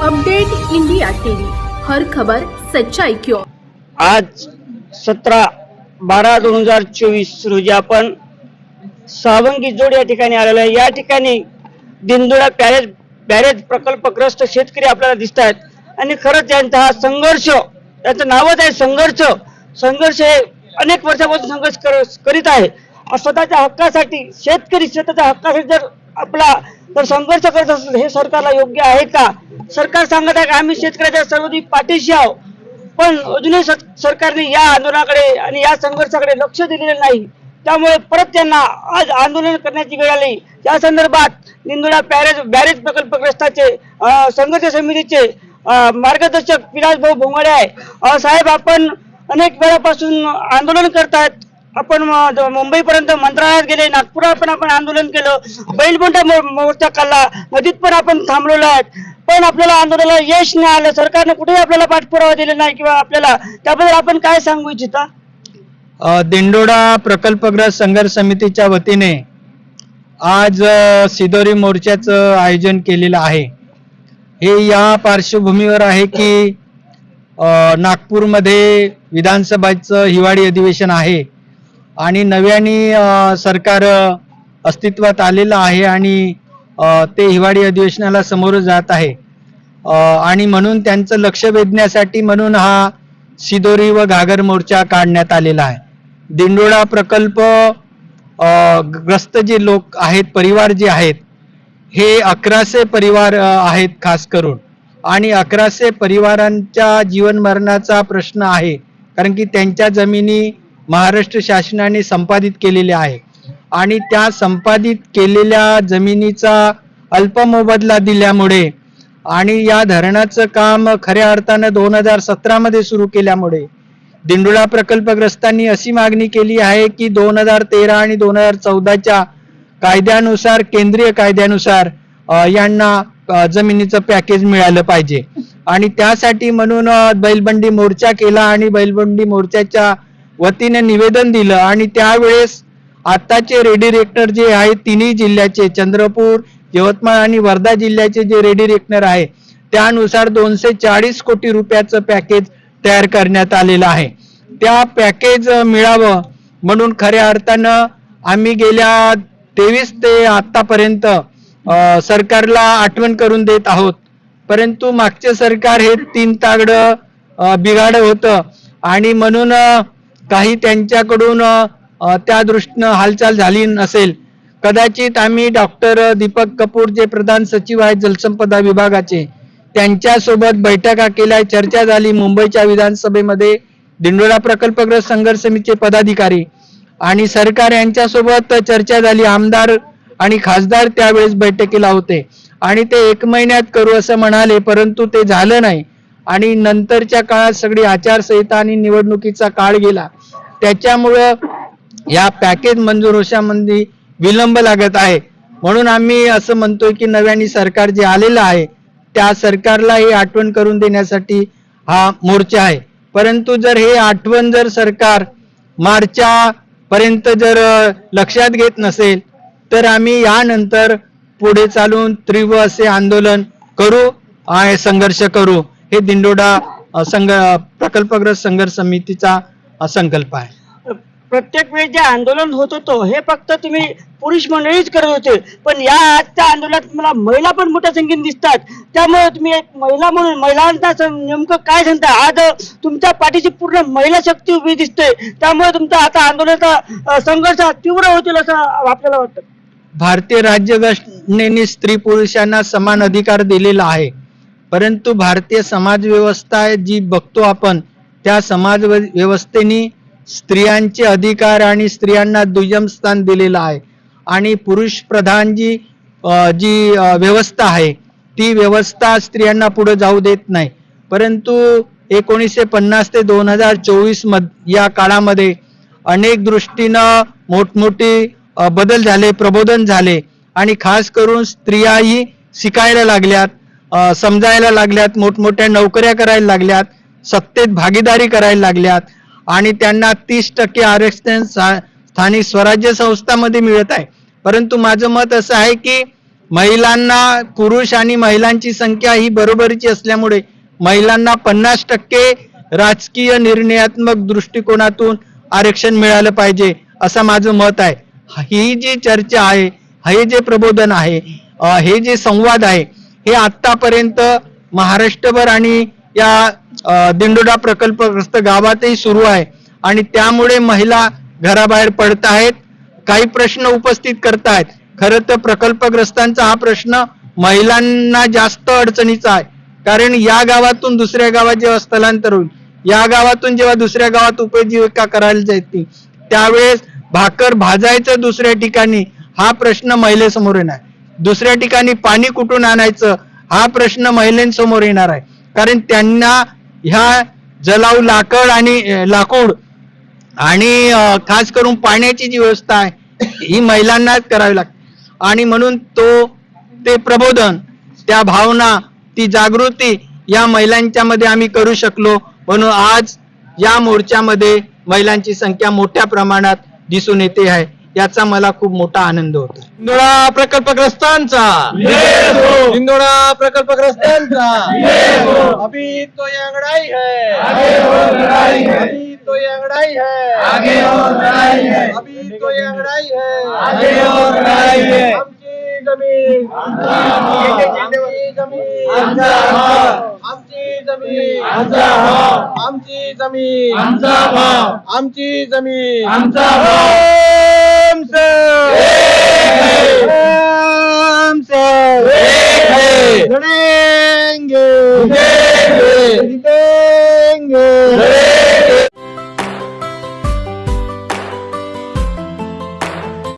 Update India TV, हर खबर सच्चाई की ओर। आज 17/12/2024 रोजी आपण सावंगी जोड या ठिकाणी आलेलो आहे। या ठिकाणी दिंडोळा बॅरेज प्रकल्पग्रस्त शेतकरी आपल्याला दिसत आहेत आणि खरंच यांचा हा संघर्ष, याचं नावच आहे संघर्ष हे अनेक वर्षापासून संघर्ष करीत आहे। स्वतःच्या हक्कासाठी शेतकरी स्वतःच्या हक्कासाठी जर आपला जर संघर्ष करत असेल, हे सरकारला योग्य आहे का? सरकार सांगत आहे की आम्ही शेतकऱ्याच्या सर्वोच्च पाठीशी आहोत, पण अजूनही सरकारने या आंदोलनाकडे आणि या संघर्षाकडे लक्ष दिलेले नाही। त्यामुळे परत त्यांना आज आंदोलन करण्याची वेळ आली। या संदर्भात दिंडोळा बॅरेज प्रकल्पग्रस्ताचे संघर्ष समितीचे मार्गदर्शक विलास भाऊ भोंगडे आहे। साहेब, आपण अनेक वेळापासून आंदोलन करतायत, आपण मुंबईपर्यंत मंत्रालयात गेले, नागपुरात पण आपण आंदोलन केलं, बैलबोंडा मोर्चा काढला, नदीत पण आपण थांबलेलो आहेत, पण आपल्याला आंदोलनाला यश नाही आलं। सरकारने कुठेही आपल्याला पाठपुरावा दिला नाही किंवा आपल्याला त्याबद्दल आपण काय सांगू इच्छिता? दिंडोळा प्रकल्पग्रस्त संघर्ष समितीच्या वतीने आज सिदोरी मोर्चाचं आयोजन केलेलं आहे। हे या पार्श्वभूमीवर आहे की नागपूरमध्ये विधानसभेचं हिवाळी अधिवेशन आहे आणि नव्याने सरकार अस्तित्वात आलेलं आहे आणि ते हिवाळी अधिवेशनाला समोर जात आहे आणि म्हणून त्यांचं लक्ष वेधण्यासाठी म्हणून हा सिदोरी व घागर मोर्चा काढण्यात आलेला आहे। दिंडोळा प्रकल्प ग्रस्त जे लोक आहेत, परिवार जे आहेत, हे 1100 परिवार आहेत खास करून, आणि 1100 परिवारांच्या जीवन मरणाचा प्रश्न आहे, कारण की त्यांच्या जमिनी महाराष्ट्र शासनाने संपादित केलेल्या आहे आणि त्या संपादित केलेल्या जमिनीचा अल्प मोबदला दिल्यामुळे आणि या धरणाचं काम खऱ्या अर्थानं 2017 मध्ये सुरू केल्यामुळे दिंडोळा प्रकल्पग्रस्तांनी अशी मागणी केली आहे की 2013 आणि 2014च्या कायद्यानुसार, केंद्रीय कायद्यानुसार यांना जमिनीचं पॅकेज मिळालं पाहिजे आणि त्यासाठी म्हणून बैलबंडी मोर्चा केला आणि बैलबंडी मोर्चाच्या वतीने निवेदन दिलं आणि त्यावेळेस आताचे रेडिरेक्टर जे आहेत तिन्ही जिल्ह्याचे, चंद्रपूर, यवतमाळ आणि वर्धा जिल्ह्याचे जे रेडिरेक्टर आहे, त्यानुसार 240 कोटी रुपयाचं पॅकेज तयार करण्यात आलेलं आहे। त्या पॅकेज मिळावं म्हणून खऱ्या अर्थानं आम्ही गेल्या 23 ते आतापर्यंत सरकारला आठवण करून देत आहोत, परंतु मागचे सरकार हे 3 तागडं बिघाड होतं आणि म्हणून काही त्यांच्याकडून त्या दृष्टीनं हालचाल झाली नसेल। कदाचित आम्ही डॉक्टर दीपक कपूर जे प्रधान सचिव आहेत जलसंपदा विभागाचे, त्यांच्यासोबत बैठका केल्या, चर्चा झाली मुंबईच्या विधानसभेमध्ये। दिंडोळा प्रकल्पग्रस्त संघर्ष समितीचे पदाधिकारी आणि सरकार यांच्यासोबत चर्चा झाली, आमदार आणि खासदार त्यावेळेस बैठकीला होते आणि ते 1 महिन्यात करू असं म्हणाले, परंतु ते झालं नाही आणि नंतरच्या काळात सगळी आचारसंहिता आणि निवडणुकीचा काळ गेला, त्याच्यामुळं या पॅकेज मंजूर होण्यामध्ये विलंब लागत आहे। म्हणून आम्ही असं म्हणतोय की नव्याने सरकार जे आलेलं आहे त्या सरकारला ही आठवण करून देण्यासाठी हा मोर्चा आहे। परंतु जर हे आठवण जर सरकार मार्चच्या पर्यंत जर लक्षात घेत नसेल तर आम्ही यानंतर पुढे चालून तीव्र असे आंदोलन करू आणि संघर्ष करू। हे दिंडोळा प्रकल्पग्रस्त संघर्ष समितीचा संकल्प आहे। प्रत्येक वेळी जे आंदोलन होत होतं हे फक्त तुम्ही पुरुष मंडळीच करत होते, पण या आजच्या आंदोलनात मला महिला पण मोठ्या संख्येने दिसतात, त्यामुळे तुम्ही एक महिला म्हणून महिलांना नेमकं काय सांगता? आज तुमच्या पाठीची पूर्ण महिला शक्ती उभी दिसते, त्यामुळे तुमचा आता आंदोलनाचा संघर्ष तीव्र होतील असं आपल्याला वाटतं? भारतीय राज्यघटनेने स्त्री पुरुषांना समान अधिकार दिलेला आहे, परंतु भारतीय समाज व्यवस्था जी बघतो आपण, त्या समाज व्यवस्थेने स्त्रियांचे अधिकार आणि स्त्रियांना दुय्यम स्थान दिलेलं आहे आणि पुरुष प्रधान जी व्यवस्था आहे ती व्यवस्था स्त्रियांना पुढे जाऊ देत नाही। परंतु 1950 ते 2024 या काळामध्ये अनेक दृष्टीनं मोठमोठी बदल झाले, प्रबोधन झाले आणि खास करून स्त्रियाही शिकायला लागल्यात, समजायला लागल्यात, मोठमोठ्या नोकऱ्या करायला लागल्यात, सत्तेत भागीदारी करायला लागल्यात आणि त्यांना 30% आरक्षण स्थानिक स्वराज्य संस्थांमध्ये मिळत आहे। परंतु माझं मत असं आहे की महिलांना, पुरुष आणि महिलांची संख्या ही बरोबरीची असल्यामुळे महिलांना 50% राजकीय निर्णयात्मक दृष्टिकोनातून आरक्षण मिळालं पाहिजे असं माझं मत आहे. ही जी चर्चा आहे, हे जे प्रबोधन आहे, हे जे संवाद आहे, हे आतापर्यंत महाराष्ट्रभर आणि या दिंडोरा प्रकल्पग्रस्त गावातही सुरू आहे आणि त्यामुळे महिला घराबाहेर पडत आहेत, काही प्रश्न उपस्थित करतायत. खरं तर प्रकल्पग्रस्तांचा हा प्रश्न महिलांना जास्त अडचणीचा आहे, कारण या गावातून दुसऱ्या गावात जेव्हा स्थलांतर होईल, या गावातून जेव्हा दुसऱ्या गावात उपजीविका करायला जातील, त्यावेळेस भाकर भाजायचं दुसऱ्या ठिकाणी हा प्रश्न महिलेसमोर येणार. दुसऱ्या ठिकाणी पाणी कुठून आणायचं हा प्रश्न महिलांसमोर येणार आहे, कारण त्यांना ह्या जलाऊ लाकूड आणि खास करून पाण्याची जी व्यवस्था आहे ही महिलांनाच करावी लागते. आणि म्हणून ते प्रबोधन, त्या भावना, ती जागृती या महिलांच्या मध्ये आम्ही करू शकलो, म्हणून आज या मोर्चामध्ये महिलांची संख्या मोठ्या प्रमाणात दिसून येते आहे, याचा मला खूप मोठा आनंद होतो. दिंडोरा प्रकल्पग्रस्तांचा, दिंडोरा प्रकल्पग्रस्तांचा, अभी तो ये लड़ाई है, अभी तो ये लड़ाई है, अभी तो ये लड़ाई है, आमची जमीन, आमची जमीन, आमची जमीन, आमची जमीन, आमची जमीन, लड़ेंगे, जीतेंगे,